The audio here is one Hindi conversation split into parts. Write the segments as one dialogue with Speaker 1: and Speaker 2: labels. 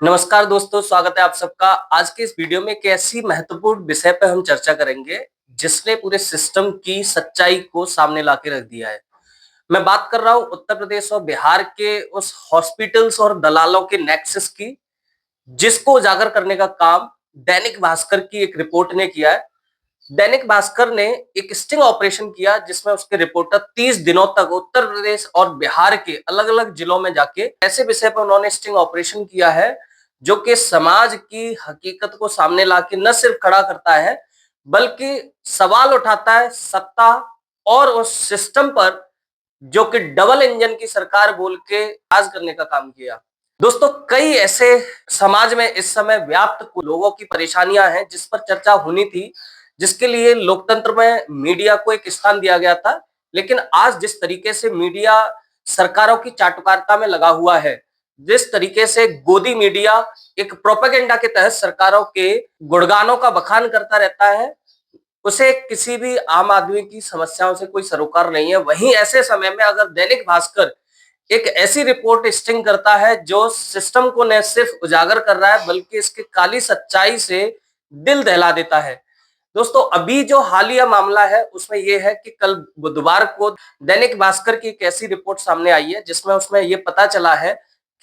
Speaker 1: नमस्कार दोस्तों, स्वागत है आप सबका। आज के इस वीडियो में एक ऐसी महत्वपूर्ण विषय पर हम चर्चा करेंगे जिसने पूरे सिस्टम की सच्चाई को सामने लाके रख दिया है। मैं बात कर रहा हूं उत्तर प्रदेश और बिहार के उस हॉस्पिटल्स और दलालों के नेक्सस की, जिसको उजागर करने का काम दैनिक भास्कर की एक रिपोर्ट ने किया है। दैनिक भास्कर ने एक स्टिंग ऑपरेशन किया जिसमें उसके रिपोर्टर 30 दिनों तक उत्तर प्रदेश और बिहार के अलग अलग जिलों में जाके ऐसे विषय पर उन्होंने स्टिंग ऑपरेशन किया है जो कि समाज की हकीकत को सामने लाके न सिर्फ खड़ा करता है बल्कि सवाल उठाता है सत्ता और उस सिस्टम पर, जो कि डबल इंजन की सरकार बोल के राज करने का काम किया। दोस्तों, कई ऐसे समाज में इस समय व्याप्त लोगों की परेशानियां हैं जिस पर चर्चा होनी थी, जिसके लिए लोकतंत्र में मीडिया को एक स्थान दिया गया था। लेकिन आज जिस तरीके से मीडिया सरकारों की चाटुकारिता में लगा हुआ है, जिस तरीके से गोदी मीडिया एक प्रोपेगेंडा के तहत सरकारों के गुणगानों का बखान करता रहता है, उसे किसी भी आम आदमी की समस्याओं से कोई सरोकार नहीं है। वहीं ऐसे समय में अगर दैनिक भास्कर एक ऐसी रिपोर्ट स्टिंग करता है जो सिस्टम को न सिर्फ उजागर कर रहा है बल्कि इसकी काली सच्चाई से दिल दहला देता है। दोस्तों, अभी जो हालिया मामला है उसमें यह है कि कल बुधवार को दैनिक भास्कर की एक ऐसी रिपोर्ट सामने आई है जिसमें उसमें यह पता चला है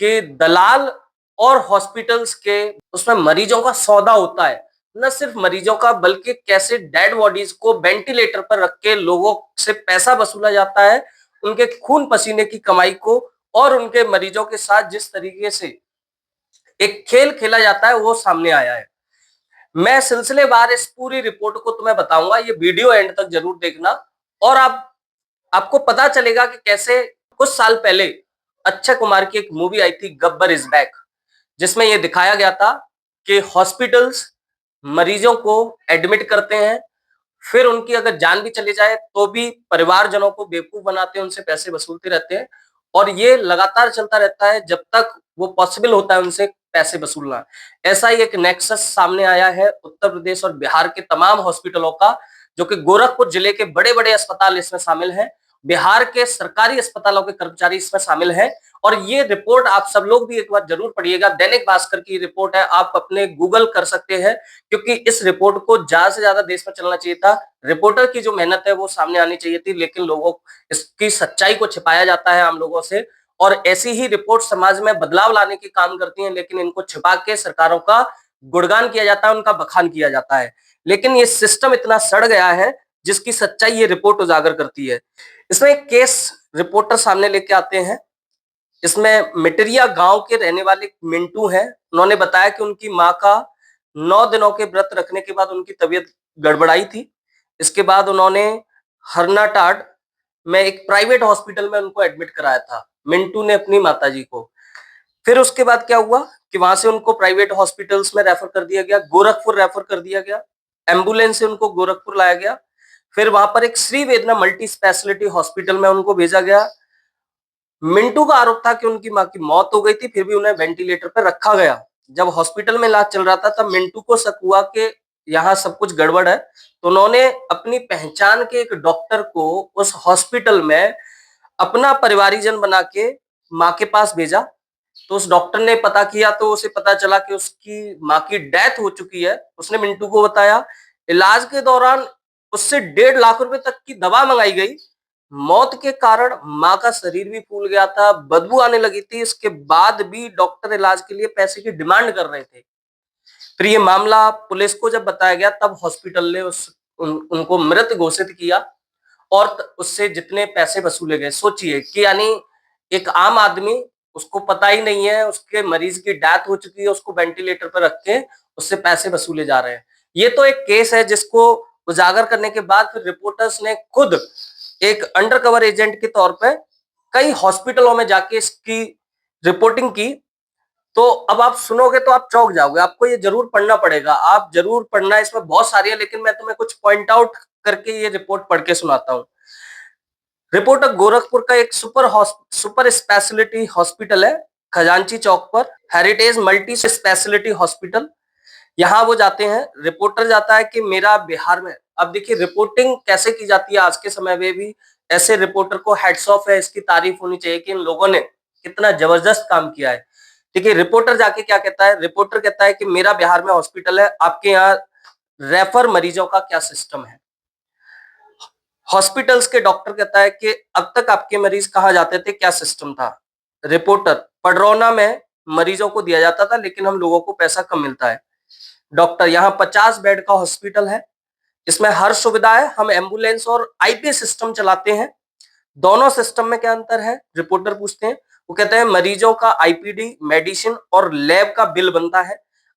Speaker 1: कि दलाल और हॉस्पिटल्स के उसमें मरीजों का सौदा होता है। न सिर्फ मरीजों का बल्कि कैसे डेड बॉडीज को वेंटिलेटर पर रख के लोगों से पैसा वसूला जाता है, उनके खून पसीने की कमाई को, और उनके मरीजों के साथ जिस तरीके से एक खेल खेला जाता है वो सामने आया है। मैं सिलसिलेवार इस पूरी रिपोर्ट को तुम्हें बताऊंगा, ये वीडियो एंड तक जरूर देखना। और आपको पता चलेगा कि कैसे कुछ साल पहले अक्षय कुमार की एक मूवी आई थी गब्बर इज बैक, जिसमें यह दिखाया गया था कि हॉस्पिटल्स मरीजों को एडमिट करते हैं, फिर उनकी अगर जान भी चली जाए तो भी परिवारजनों को बेवकूफ बनाते हैं, उनसे पैसे वसूलते रहते हैं। और ये लगातार चलता रहता है जब तक वो पॉसिबल होता है उनसे पैसे वसूलना। ऐसा ही एक नेक्सस सामने आया है उत्तर प्रदेश और बिहार के तमाम हॉस्पिटलों का, जो कि गोरखपुर जिले के बड़े बड़े अस्पताल इसमें शामिल हैं, बिहार के सरकारी अस्पतालों के कर्मचारी इसमें शामिल हैं। और ये रिपोर्ट आप सब लोग भी एक बार जरूर पढ़िएगा। दैनिक भास्कर की रिपोर्ट है, आप अपने गूगल कर सकते हैं, क्योंकि इस रिपोर्ट को ज्यादा से ज्यादा देश में चलना चाहिए था। रिपोर्टर की जो मेहनत है वो सामने आनी चाहिए थी, लेकिन लोगों इसकी सच्चाई को छिपाया जाता है आम लोगों से। और ऐसी ही रिपोर्ट समाज में बदलाव लाने की काम करती हैं, लेकिन इनको छिपा के सरकारों का गुणगान किया जाता है, उनका बखान किया जाता है। लेकिन ये सिस्टम इतना सड़ गया है जिसकी सच्चाई ये रिपोर्ट उजागर करती है। इसमें एक केस रिपोर्टर सामने लेके आते हैं। इसमें मिटरिया गांव के रहने वाले मिंटू हैं। उन्होंने बताया कि उनकी माँ का 9 दिनों के व्रत रखने के बाद उनकी तबीयत गड़बड़ाई थी। इसके बाद उन्होंने हरनाटाड में एक प्राइवेट हॉस्पिटल में उनको एडमिट कराया था, मिंटू ने अपनी माताजी को। फिर उसके बाद क्या हुआ कि वहां से उनको प्राइवेट हॉस्पिटल्स में रेफर कर दिया गया, गोरखपुर रेफर कर दिया गया, एम्बुलेंस से उनको गोरखपुर लाया गया। फिर वहां पर एक श्री वेदना मल्टी स्पेशलिटी हॉस्पिटल में उनको भेजा गया। मिंटू का आरोप था कि उनकी मां की मौत हो गई थी, फिर भी उन्हें वेंटिलेटर पर रखा गया। जब हॉस्पिटल में इलाज चल रहा था तब मिंटू को शक हुआ कि यहाँ सब कुछ गड़बड़ है, तो उन्होंने अपनी पहचान के एक डॉक्टर को उस हॉस्पिटल में अपना परिवारीजन बना के माँ के पास भेजा। तो उस डॉक्टर ने पता किया तो उसे पता चला कि उसकी माँ की डेथ हो चुकी है। उसने मिंटू को बताया। इलाज के दौरान उससे 1.5 लाख रुपए तक की दवा मंगाई गई। मौत के कारण माँ का शरीर भी फूल गया था, बदबू आने लगी थी। इसके बाद भी डॉक्टर इलाज के लिए पैसे की डिमांड कर रहे थे। फिर ये मामला पुलिस को जब बताया गया तब हॉस्पिटल ने उनको मृत घोषित किया और उससे जितने पैसे वसूले गए, सोचिए कि यानी एक आम आदमी, उसको पता ही नहीं है, उसके मरीज की डेथ हो चुकी है, उसको वेंटिलेटर पर रख के उससे पैसे वसूले जा रहे हैं। ये तो एक केस है जिसको उजागर करने के बाद फिर रिपोर्टर्स ने खुद एक अंडरकवर एजेंट के तौर पे कई हॉस्पिटलों में जाके इसकी रिपोर्टिंग की। तो अब आप सुनोगे तो आप चौंक जाओगे, आपको ये जरूर पढ़ना पड़ेगा, आप जरूर पढ़ना। इसमें बहुत सारी है लेकिन मैं तुम्हें कुछ पॉइंट आउट करके ये रिपोर्ट पढ़ के सुनाता हूँ। रिपोर्टर गोरखपुर का एक सुपर स्पेशलिटी हॉस्पिटल है, खजांची चौक पर, हेरिटेज मल्टी स्पेशलिटी हॉस्पिटल। यहाँ वो जाते हैं, रिपोर्टर जाता है कि मेरा बिहार में। अब देखिए रिपोर्टिंग कैसे की जाती है आज के समय में भी। ऐसे रिपोर्टर को हेड्स ऑफ है, इसकी तारीफ होनी चाहिए कि इन लोगों ने कितना जबरदस्त काम किया है। ठीक है, रिपोर्टर जाके क्या कहता है, रिपोर्टर कहता है कि मेरा बिहार में हॉस्पिटल है, आपके यहाँ रेफर मरीजों का क्या सिस्टम है। हॉस्पिटल्स के डॉक्टर कहता है कि अब तक आपके मरीज कहाँ जाते थे, क्या सिस्टम था। रिपोर्टर, पडरौना में मरीजों को दिया जाता था लेकिन हम लोगों को पैसा कम मिलता है। डॉक्टर, यहाँ 50 बेड का हॉस्पिटल है, इसमें हर सुविधा है, हम एम्बुलेंस और आईपी सिस्टम चलाते हैं, दोनों सिस्टम में क्या अंतर है, रिपोर्टर पूछते हैं। वो कहते हैं मरीजों का आईपीडी, मेडिसिन और लैब का बिल बनता है।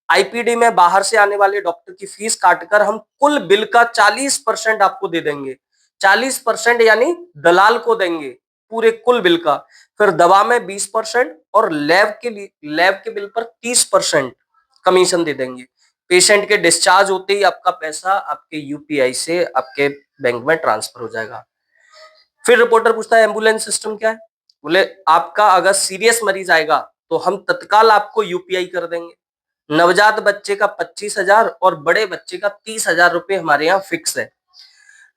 Speaker 1: आईपीडी में बाहर से आने वाले डॉक्टर की फीस काटकर हम कुल बिल का 40% आपको दे देंगे। 40% यानी दलाल को देंगे पूरे कुल बिल का। फिर दवा में 20% और लैब के बिल पर 30% कमीशन दे देंगे। पेशेंट के डिस्चार्ज होते ही आपका पैसा आपके यूपीआई से आपके बैंक में ट्रांसफर हो जाएगा। फिर रिपोर्टर पूछता है एम्बुलेंस सिस्टम क्या है। बोले आपका अगर सीरियस मरीज आएगा तो हम तत्काल आपको यूपीआई कर देंगे। नवजात बच्चे का 25,000 और बड़े बच्चे का 30,000 रुपए हमारे यहाँ फिक्स है।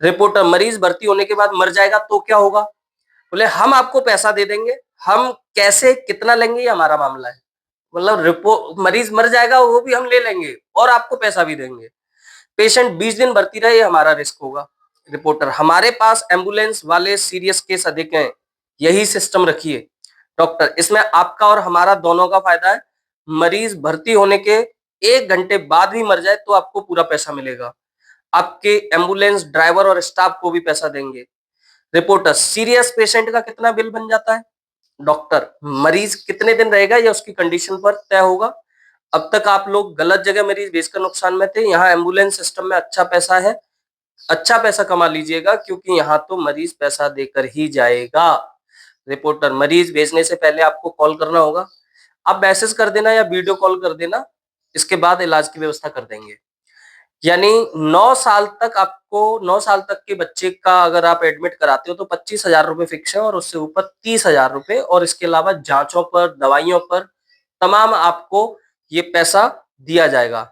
Speaker 1: रिपोर्टर, मरीज भर्ती होने के बाद मर जाएगा तो क्या होगा। बोले हम आपको पैसा दे देंगे, हम कैसे कितना लेंगे ये हमारा मामला है। मतलब मरीज मर जाएगा वो भी हम ले लेंगे और आपको पैसा भी देंगे। पेशेंट 20 दिन भर्ती रहे ये हमारा रिस्क होगा। रिपोर्टर, हमारे पास एम्बुलेंस वाले सीरियस केस अधिक हैं, यही सिस्टम रखिए। डॉक्टर, इसमें आपका और हमारा दोनों का फायदा है। मरीज भर्ती होने के 1 घंटे बाद भी मर जाए तो आपको पूरा पैसा मिलेगा। आपके एम्बुलेंस ड्राइवर और स्टाफ को भी पैसा देंगे। रिपोर्टर, सीरियस पेशेंट का कितना बिल बन जाता है। डॉक्टर, मरीज कितने दिन रहेगा यह उसकी कंडीशन पर तय होगा। अब तक आप लोग गलत जगह मरीज भेजकर नुकसान में थे, यहाँ एम्बुलेंस सिस्टम में अच्छा पैसा है, अच्छा पैसा कमा लीजिएगा क्योंकि यहाँ तो मरीज पैसा देकर ही जाएगा। रिपोर्टर, मरीज भेजने से पहले आपको कॉल करना होगा, आप मैसेज कर देना या वीडियो कॉल कर देना, इसके बाद इलाज की व्यवस्था कर देंगे। यानी 9 साल तक के बच्चे का अगर आप एडमिट कराते हो तो 25,000 रुपए फिक्स है और उससे ऊपर 30,000 रुपए, और इसके अलावा जांचों पर, दवाइयों पर तमाम आपको ये पैसा दिया जाएगा।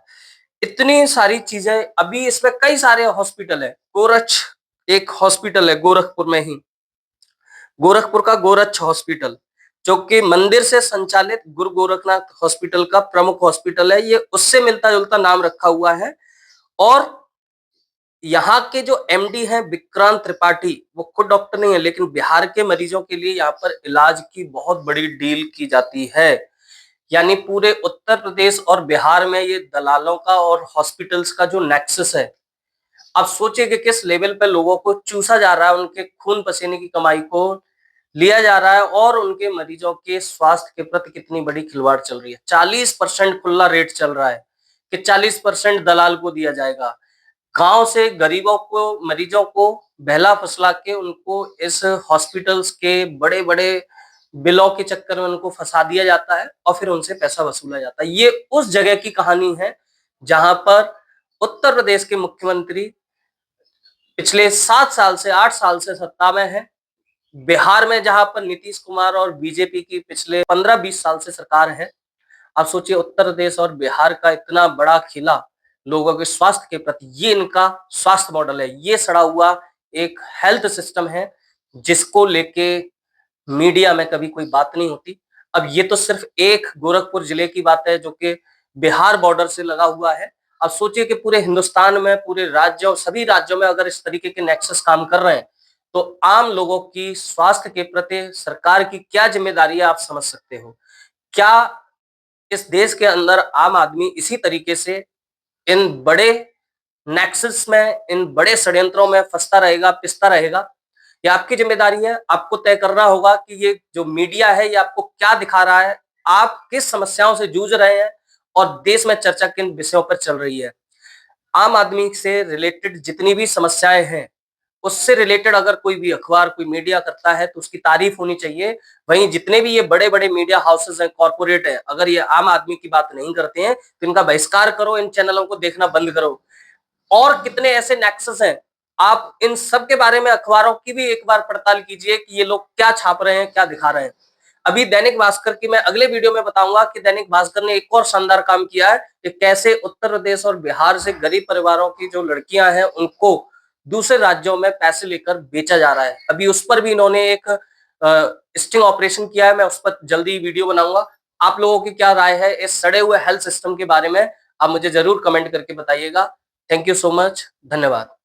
Speaker 1: इतनी सारी चीजें, अभी इसमें कई सारे हॉस्पिटल है। गोरक्ष एक हॉस्पिटल है गोरखपुर में ही, गोरखपुर का गोरक्ष हॉस्पिटल, जो कि मंदिर से संचालित गुरु गोरखनाथ हॉस्पिटल का प्रमुख हॉस्पिटल है। ये उससे मिलता जुलता नाम रखा हुआ है। और यहाँ के जो एमडी हैं विक्रांत त्रिपाठी, वो खुद डॉक्टर नहीं है लेकिन बिहार के मरीजों के लिए यहाँ पर इलाज की बहुत बड़ी डील की जाती है। यानी पूरे उत्तर प्रदेश और बिहार में ये दलालों का और हॉस्पिटल्स का जो नेक्सस है, आप सोचिए कि किस लेवल पे लोगों को चूसा जा रहा है, उनके खून पसीने की कमाई को लिया जा रहा है और उनके मरीजों के स्वास्थ्य के प्रति कितनी बड़ी खिलवाड़ चल रही है। 40% खुला रेट चल रहा है कि 40% दलाल को दिया जाएगा। गांव से गरीबों को, मरीजों को बहला फुसला के उनको इस हॉस्पिटल्स के बड़े बड़े बिलों के चक्कर में उनको फंसा दिया जाता है और फिर उनसे पैसा वसूला जाता है। ये उस जगह की कहानी है जहां पर उत्तर प्रदेश के मुख्यमंत्री पिछले 7 साल से 8 साल से सत्ता में है। बिहार में जहां पर नीतीश कुमार और बीजेपी की पिछले 15-20 साल से सरकार है। आप सोचिए उत्तर प्रदेश और बिहार का इतना बड़ा खिला लोगों के स्वास्थ्य के प्रति, ये इनका स्वास्थ्य मॉडल है, ये सड़ा हुआ एक हेल्थ सिस्टम है जिसको लेके मीडिया में कभी कोई बात नहीं होती। अब ये तो सिर्फ एक गोरखपुर जिले की बात है जो कि बिहार बॉर्डर से लगा हुआ है। अब सोचिए कि पूरे हिंदुस्तान में, पूरे राज्य और सभी राज्यों में अगर इस तरीके के नेक्सस काम कर रहे हैं तो आम लोगों की स्वास्थ्य के प्रति सरकार की क्या जिम्मेदारी है आप समझ सकते हो। क्या इस देश के अंदर आम आदमी इसी तरीके से इन बड़े नेक्सस में, इन बड़े षड्यंत्रों में फंसता रहेगा, पिसता रहेगा। ये आपकी जिम्मेदारी है, आपको तय करना होगा कि ये जो मीडिया है ये आपको क्या दिखा रहा है, आप किस समस्याओं से जूझ रहे हैं और देश में चर्चा किन विषयों पर चल रही है। आम आदमी से रिलेटेड जितनी भी समस्याएं हैं, उससे रिलेटेड अगर कोई भी अखबार, कोई मीडिया करता है तो उसकी तारीफ होनी चाहिए। वहीं जितने भी ये बड़े बड़े मीडिया हाउसेस हैं, कॉर्पोरेट है, अगर ये आम आदमी की बात नहीं करते हैं तो इनका बहिष्कार करो, इन चैनलों को देखना बंद करो। और कितने ऐसे नेक्सस हैं, आप इन सब के बारे में अखबारों की भी एक बार पड़ताल कीजिए कि ये लोग क्या छाप रहे हैं, क्या दिखा रहे हैं। अभी दैनिक भास्कर की मैं अगले वीडियो में बताऊंगा कि दैनिक भास्कर ने एक और शानदार काम किया है कि कैसे उत्तर प्रदेश और बिहार से गरीब परिवारों की जो लड़कियां हैं उनको दूसरे राज्यों में पैसे लेकर बेचा जा रहा है। अभी उस पर भी इन्होंने एक स्टिंग ऑपरेशन किया है, मैं उस पर जल्दी वीडियो बनाऊंगा। आप लोगों की क्या राय है इस सड़े हुए हेल्थ सिस्टम के बारे में? आप मुझे ज़रूर कमेंट करके बताइएगा। Thank you so much. धन्यवाद।